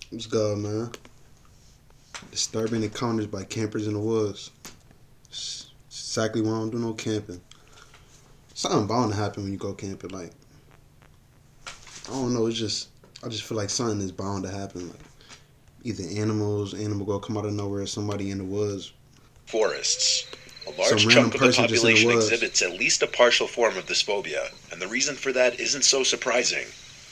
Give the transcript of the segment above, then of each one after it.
What's good, man? Disturbing encounters by campers in the woods. It's exactly why I don't do no camping. Something bound to happen when you go camping. Like, I don't know. I just feel like something is bound to happen. Like, either animal go come out of nowhere, or somebody in the woods, Forests. A some large random chunk of the person just in the population woods. exhibits at least a partial form of this phobia, and the reason for that isn't so surprising.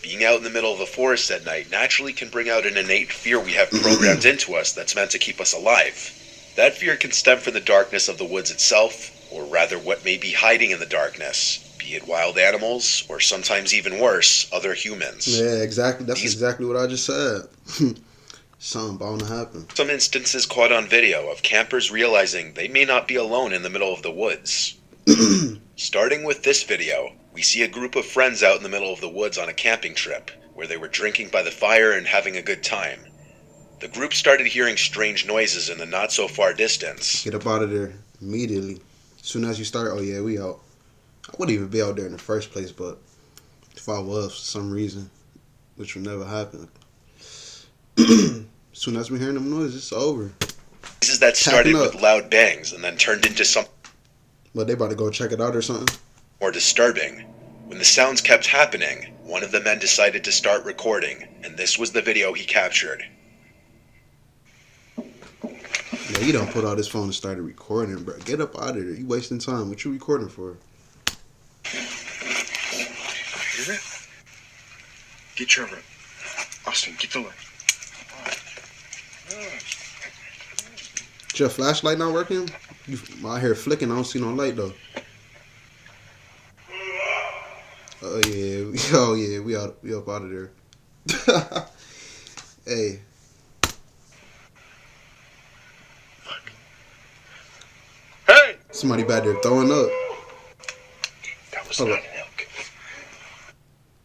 Being out in the middle of a forest at night naturally can bring out an innate fear we have programmed into us that's meant to keep us alive. That fear can stem from the darkness of the woods itself, or rather what may be hiding in the darkness, be it wild animals, or sometimes even worse, other humans. Yeah, exactly. That's These exactly what I just said. Something bound to happen. some instances caught on video of campers realizing they may not be alone in the middle of the woods. Starting with this video, we see a group of friends out in the middle of the woods on a camping trip, where they were drinking by the fire and having a good time. The group started hearing strange noises in the not so far distance. Get up out of there immediately. As soon as you start, oh yeah, we out. I wouldn't even be out there in the first place, but if I was for some reason, which would never happen. As soon as we hearing them noises, it's over. Noises that Packing started with up. loud bangs and then turned into something But they about to go check it out or something. more disturbing. When the sounds kept happening, one of the men decided to start recording, and this was the video he captured. Yeah, you don't put out his phone and started recording, bro. Get up out of there. You wasting time. What you recording for? Hear that? Get Trevor. Austin, get the light. Is your flashlight not working? My hair flicking. I don't see no light though. Oh yeah, we out. We up out of there. Hey, Fuck. Hey! somebody back there throwing up. That was Hold not up. an elk.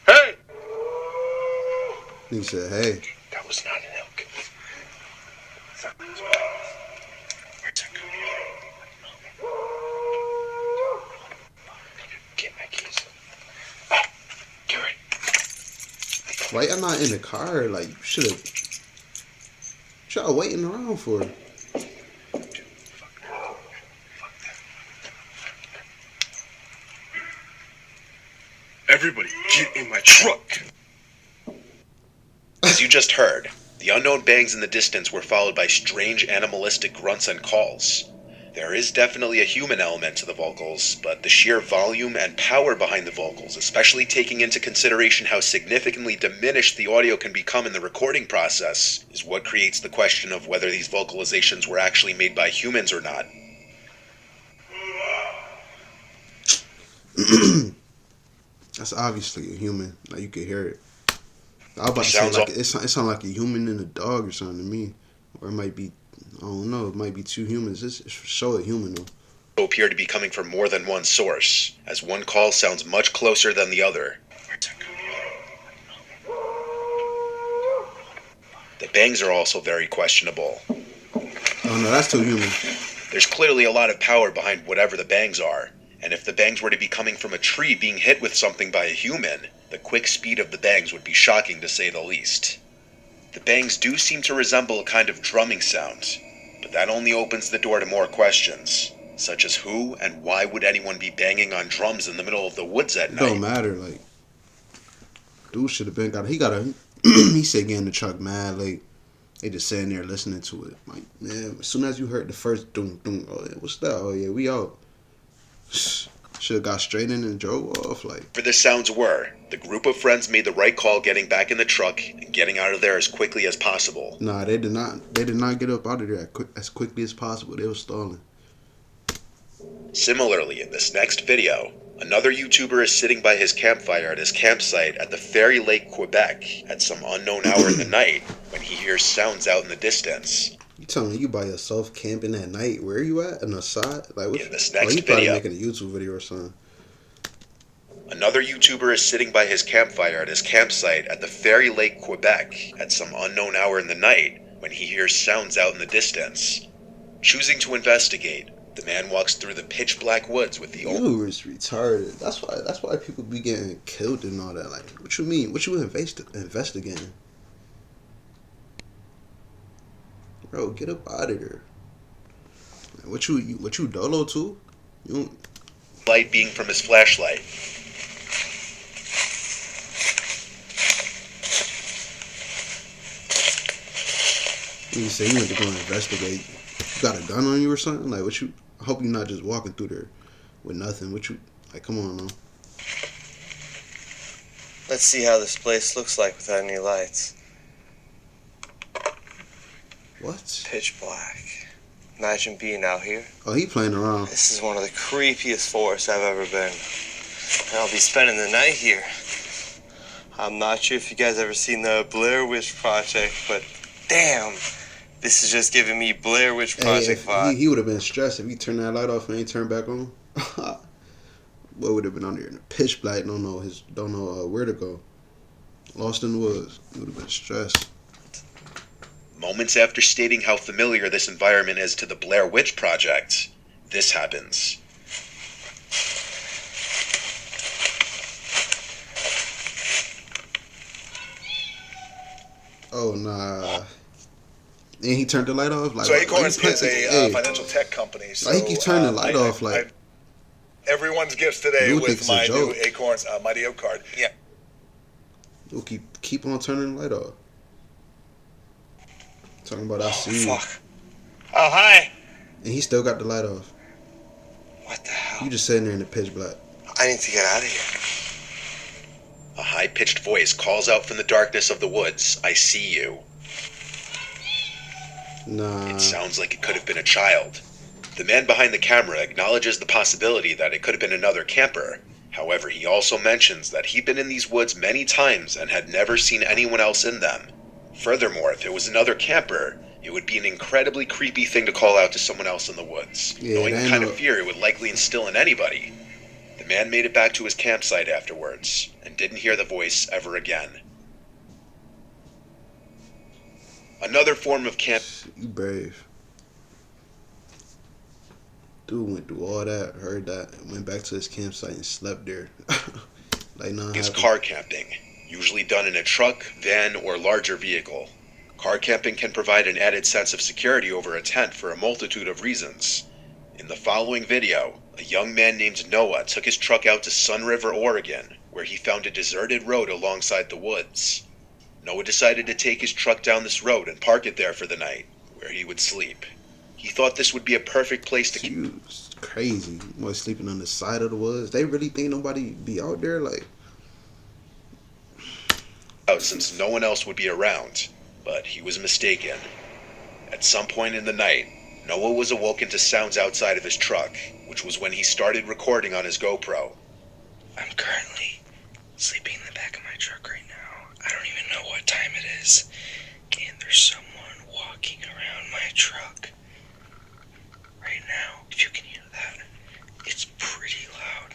Hey! Nigga said, "Hey, That was not an elk. Where's that coming from? Get my keys. Ah, get ready. why y'all not in the car? Like, you should have. What y'all waiting around for?" Dude, fuck that. Fuck that. Everybody, get in my truck. As you just heard, the unknown bangs in the distance were followed by strange animalistic grunts and calls. There is definitely a human element to the vocals, but the sheer volume and power behind the vocals, especially taking into consideration how significantly diminished the audio can become in the recording process, is what creates the question of whether these vocalizations were actually made by humans or not. That's obviously a human. Like you could hear it. I was about to say Sounds like it sound like a human and a dog or something to me, or it might be. I don't know. It might be two humans. It's for sure a human though. appear to be coming from more than one source, as one call sounds much closer than the other. Where's that coming The bangs are also very questionable. Oh no, that's too human. There's clearly a lot of power behind whatever the bangs are, and if the bangs were to be coming from a tree being hit with something by a human, the quick speed of the bangs would be shocking to say the least. The bangs do seem to resemble a kind of drumming sound, but that only opens the door to more questions, such as who and why would anyone be banging on drums in the middle of the woods at It don't night? matter. Like dude should have been got. He got a. He said get in the truck mad late. They just sitting there listening to it. Like man, as soon as you heard the first doom doom, oh yeah, what's that? Oh yeah, we out. Should have got straight in and drove off. Like Whatever the sounds were, the group of friends made the right call getting back in the truck and getting out of there as quickly as possible. nah, they did not. They did not get up out of there as quickly as possible. They were stalling. Similarly, in this next video, another YouTuber is sitting by his campfire at his campsite at the Fairy Lake, Quebec, at some unknown hour in the night when he hears sounds out in the distance. You telling me you by yourself camping at night? Where are you at? On the side? Like what? In this Oh, next you probably video, making a YouTube video or something. another YouTuber is sitting by his campfire at his campsite at the Fairy Lake, Quebec, at some unknown hour in the night when he hears sounds out in the distance. Choosing to investigate, the man walks through the pitch black woods with the You is retarded. That's why people be getting killed and all that. Like what you mean? What you investigating? Bro, get up out of there. What you dolo too? You don't, light being from his flashlight. you say you went to go investigate. You got a gun on you or something? Like what you? I hope you're not just walking through there with nothing. What you? Like, come on, man. Let's see how this place looks like without any lights. What? Pitch black. Imagine being out here. Oh, he playing around. This is one of the creepiest forests I've ever been. And I'll be spending the night here. I'm not sure if you guys ever seen the Blair Witch Project, but damn, this is just giving me Blair Witch Project vibe. He would have been stressed if he turned that light off and ain't turned back on. What would have been under in the pitch black? Don't know where to go. Lost in the woods. He would have been stressed. Moments after stating how familiar this environment is to the Blair Witch Project, this happens. Oh nah. And he turned the light off. Like, So Acorns why you is a financial tech company. So, Why he keep turning the light off? Like, everyone's gifts today You would with think it's a my new joke. Acorns Mighty card. Yeah. you'll keep on turning the light off. Talking about I see you, Fuck. Oh, hi. and he still got the light off. What the hell? You just sitting there in the pitch black. I need to get out of here. A high-pitched voice calls out from the darkness of the woods, "I see you." Nah. It sounds like it could have been a child. The man behind the camera acknowledges the possibility that it could have been another camper. However, he also mentions that he'd been in these woods many times and had never seen anyone else in them. Furthermore, if it was another camper, it would be an incredibly creepy thing to call out to someone else in the woods, Yeah, knowing the they kind know- of fear it would likely instill in anybody. The man made it back to his campsite afterwards and didn't hear the voice ever again. Another form of camp. You brave. Dude went through all that, heard that, and went back to his campsite and slept there. Like nothing Is happened. car camping, usually done in a truck, van, or larger vehicle. Car camping can provide an added sense of security over a tent for a multitude of reasons. In the following video, a young man named Noah took his truck out to Sun River, Oregon, where he found a deserted road alongside the woods. Noah decided to take his truck down this road and park it there for the night, where he would sleep. He thought this would be a perfect place to keep You was crazy. Was sleeping on the side of the woods. They really think nobody be out there? Like, out since no one else would be around, but he was mistaken. At some point in the night, Noah was awoken to sounds outside of his truck, which was when he started recording on his GoPro. I'm currently sleeping in the back of my truck right now. I don't even know what time it is. And there's someone walking around my truck right now. If you can hear that, it's pretty loud.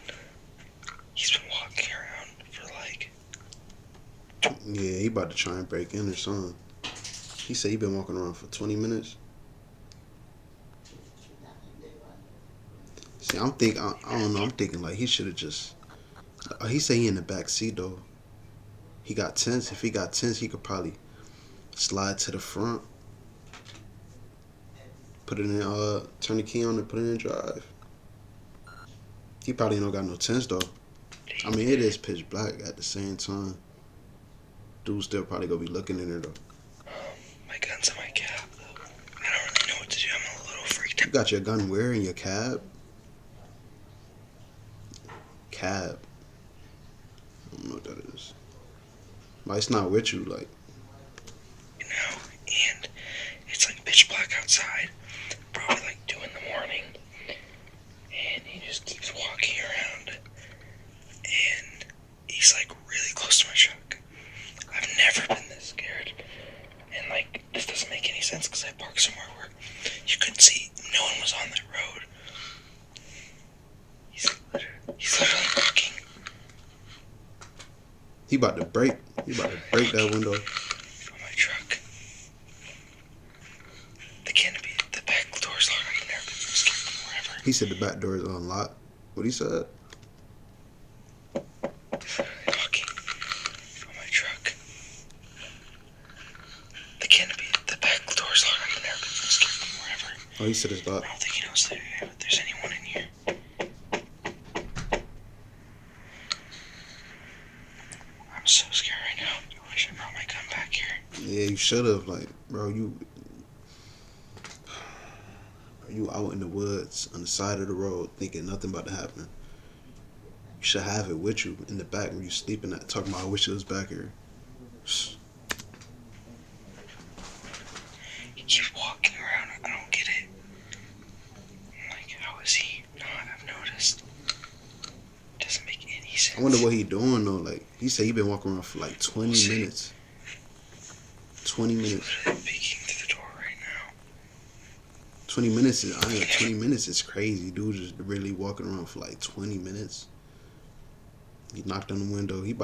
He's been walking around for like... yeah, he about to try and break in or something. He said he been walking around for 20 minutes. See, I don't know. I'm thinking like he should have just. He said he in the back seat though. He got tents. If he got tents, he could probably slide to the front, put it in. Turn the key on and put it in drive. He probably don't got no tents though. I mean, it is pitch black at the same time. Dude still probably gonna be looking in there though. My gun's in my cab, though. I don't really know what to do. I'm a little freaked You out. got your gun where in your cab? Cab. I don't know what that is. Like, it's not with you, like. You know, and it's like pitch black outside, probably like 2 in the morning, and he just keeps walking around, and he's like really close to my truck. I've never been this scared, and like this doesn't make any sense because I parked somewhere where you couldn't see, no one was on that road. He's literally walking. He about to break that window. On my truck. The canopy, the back door's locked. I can never be scared forever. He said the back door is unlocked. What he said? Walking on my truck. The canopy, the back door's locked. I can never be Oh, he said it's I locked. don't think he knows that there's anyone in here. I'm so scared right now. I wish I brought my gun back here. Yeah, you should have. Like, bro, you out in the woods on the side of the road thinking nothing about to happen. You should have it with you in the back when you sleeping at talking about I wish it was back here. He keeps walking around. I don't get it. Like, how is he not? I've noticed. Doesn't make any sense. I wonder what he doing though. Like he said he been walking around for like 20 minutes. 20 minutes. Literally peeking through the door right now. 20 minutes is 20 minutes is crazy. Dude just really walking around for like 20 minutes. He knocked on the window. He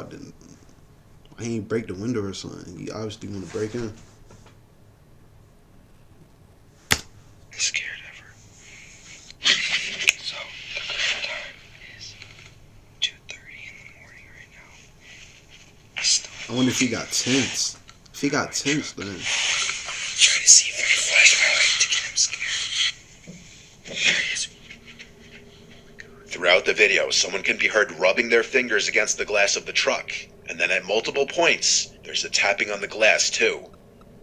ain't break the window or something. He obviously want to break in. I'm scared of her. So, the current time is 2:30 in the morning right now. I wonder if he got tense. If he got tense, then Try to see if I can flash my light to get him scared. There he is. Throughout the video, someone can be heard rubbing their fingers against the glass of the truck, and then at multiple points, there's a tapping on the glass too.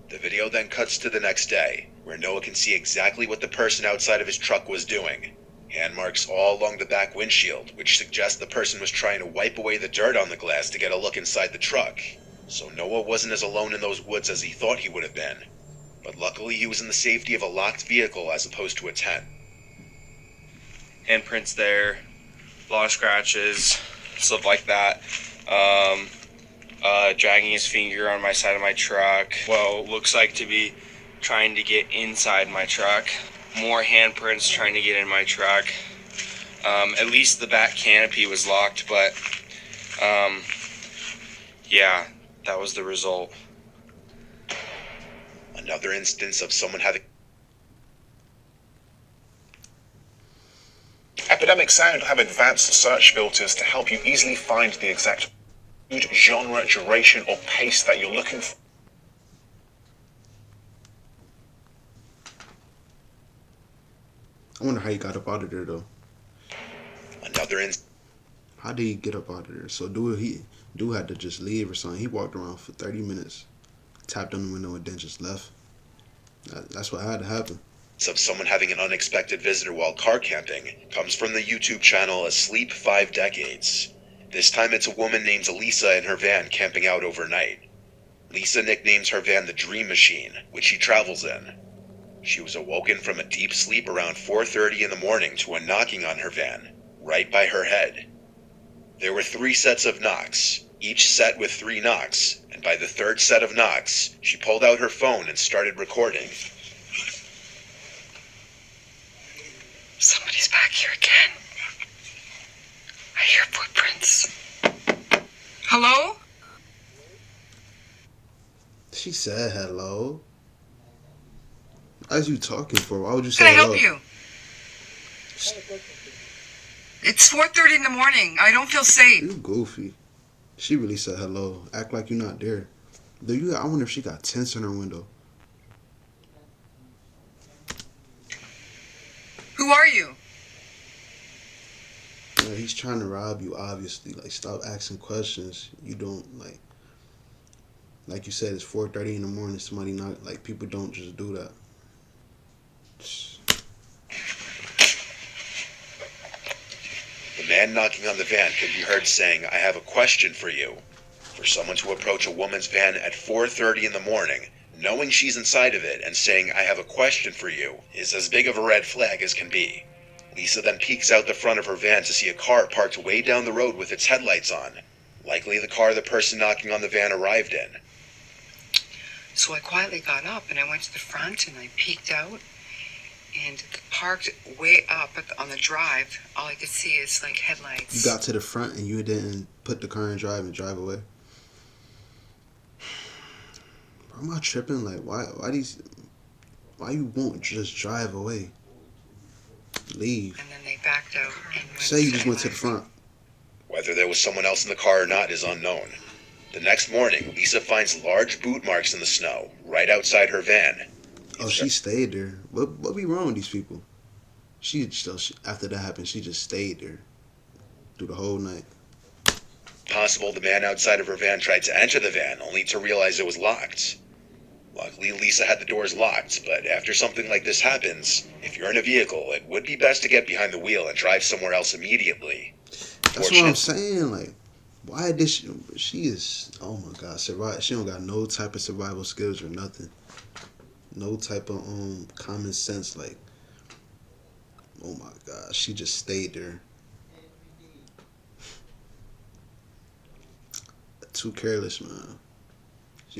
The video then cuts to the next day, where Noah can see exactly what the person outside of his truck was doing. Hand marks all along the back windshield, which suggests the person was trying to wipe away the dirt on the glass to get a look inside the truck. So Noah wasn't as alone in those woods as he thought he would have been. But luckily he was in the safety of a locked vehicle as opposed to a tent. Handprints there, a lot of scratches, stuff like that. Dragging his finger on my side of my truck. Well, looks like to be trying to get inside my truck. More handprints trying to get in my truck. At least the back canopy was locked, but yeah, that was the result. Another instance of someone having Epidemic Sound have advanced search filters to help you easily find the exact mood, genre, duration, or pace that you're looking for. I wonder how he got up out of there though. How did he get up out of there? So dude had to just leave or something. He walked around for 30 minutes, tapped on the window, and then just left. That's what had to happen. of someone having an unexpected visitor while car camping comes from the YouTube channel Asleep 5 Decades. This time it's a woman named Elisa in her van camping out overnight. Lisa nicknames her van the Dream Machine, which she travels in. She was awoken from a deep sleep around 4:30 in the morning to a knocking on her van, right by her head. There were 3 sets of knocks, each set with 3 knocks, and by the 3rd set of knocks, she pulled out her phone and started recording. Somebody's back here again. I hear footprints. Hello? She said hello. Why you talking for? Why would you say Can I hello? help you? It's 4:30 in the morning. I don't feel safe. You goofy. She really said hello. Act like you're not there. I wonder if she got tents in her window. Who are you? Yeah, he's trying to rob you, obviously. Like, stop asking questions. You don't, like you said, it's 4:30 in the morning. Somebody not, like, people don't just do that. The man knocking on the van could be heard saying, "I have a question for you." For someone to approach a woman's van at 4:30 in the morning, knowing she's inside of it and saying, "I have a question for you," is as big of a red flag as can be. Lisa then peeks out the front of her van to see a car parked way down the road with its headlights on. Likely the car the person knocking on the van arrived in. So I quietly got up and I went to the front and I peeked out and parked way up on the drive. All I could see is like headlights. You got to the front and you didn't put the car in drive and drive away. Bro, am I tripping? Like, why you won't just drive away? Leave. And then they backed out and went Say you just went to the front. Whether there was someone else in the car or not is unknown. The next morning, Lisa finds large boot marks in the snow right outside her van. Oh, she stayed there. What be wrong with these people? After that happened, she just stayed there through the whole night. Possible the man outside of her van tried to enter the van only to realize it was locked. Luckily, Lisa had the doors locked, but after something like this happens, if you're in a vehicle, it would be best to get behind the wheel and drive somewhere else immediately. That's what I'm saying. Like, why did she is, oh my God, she don't got no type of survival skills or nothing. No type of common sense. Like, oh my God, she just stayed there. Too careless, man.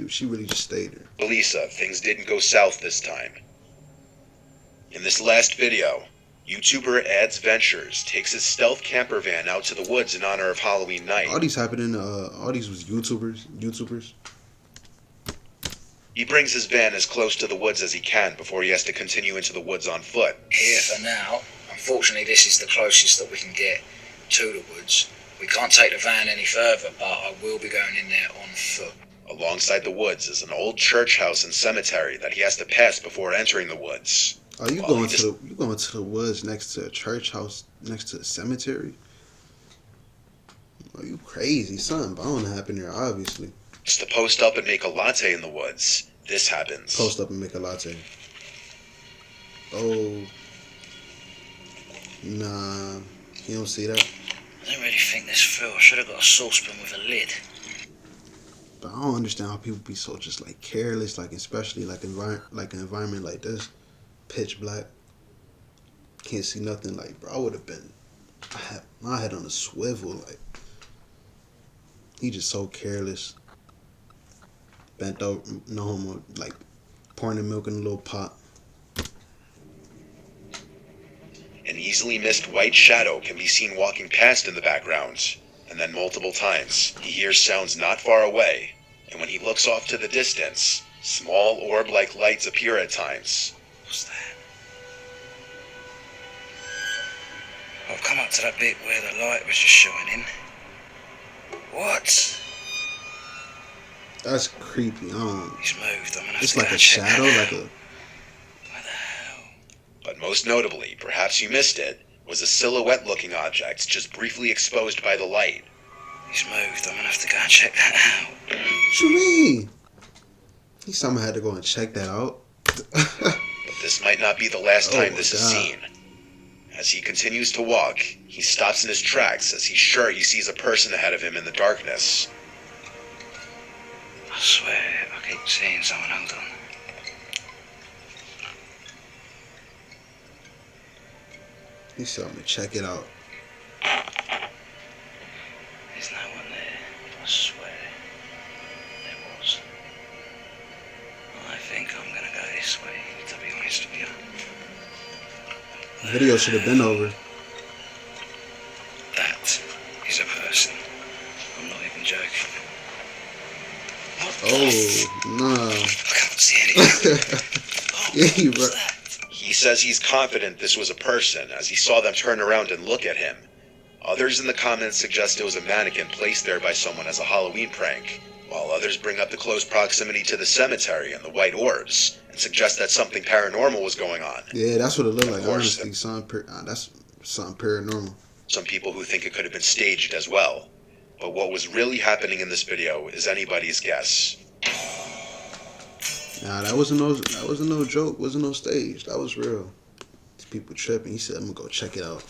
She really just stayed there. For Lisa, things didn't go south this time. In this last video, YouTuber Ads Ventures takes his stealth camper van out to the woods in honor of Halloween night. All these was YouTubers. He brings his van as close to the woods as he can before he has to continue into the woods on foot. Here for now. Unfortunately, this is the closest that we can get to the woods. We can't take the van any further, but I will be going in there on foot. Alongside the woods is an old church house and cemetery that he has to pass before entering the woods. Are you going to the woods next to a church house, next to a cemetery? Are you crazy? Something bound to happen there, obviously. Just to post up and make a latte in the woods. This happens. Post up and make a latte. Oh. Nah. You don't see that? I don't really think this through. I should have got a saucepan with a lid. But I don't understand how people be so just like careless, like especially like an environment like this, pitch black, can't see nothing. Like, bro, I would have been, I had my head on a swivel. Like, he just so careless, bent over, no homo, like pouring the milk in a little pot. An easily missed white shadow can be seen walking past in the background, and then multiple times he hears sounds not far away, and when he looks off to the distance, small orb-like lights appear at times. What's that? I've come up to that bit where the light was just shining. What? That's creepy. He's moved. I'm gonna have It's to like go a check shadow, that like out. a. What the hell? But most notably, perhaps you missed it, was a silhouette-looking object just briefly exposed by the light. He's moved. I'm gonna have to go and check that out. What you mean? He somehow had to go and check that out. But this might not be the last time this is God. seen. As he continues to walk, he stops in his tracks as he's sure he sees a person ahead of him in the darkness. I swear, I keep seeing someone. Hold on. He said, I'm gonna check it out. There's no one there. I swear. There was. I think I'm gonna go this way, to be honest with you. The video should have been over. That is a person. I'm not even joking. What the Oh, nah. I can't see anything. Yeah, you What's right. that? He says he's confident this was a person as he saw them turn around and look at him. Others in the comments suggest it was a mannequin placed there by someone as a Halloween prank, while others bring up the close proximity to the cemetery and the white orbs and suggest that something paranormal was going on. Yeah, that's what it looked like. Of course. Honestly, that's something paranormal. Some people who think it could have been staged as well. But what was really happening in this video is anybody's guess. Nah, that wasn't no joke. Wasn't no stage. That was real. These people tripping. He said, I'm gonna go check it out.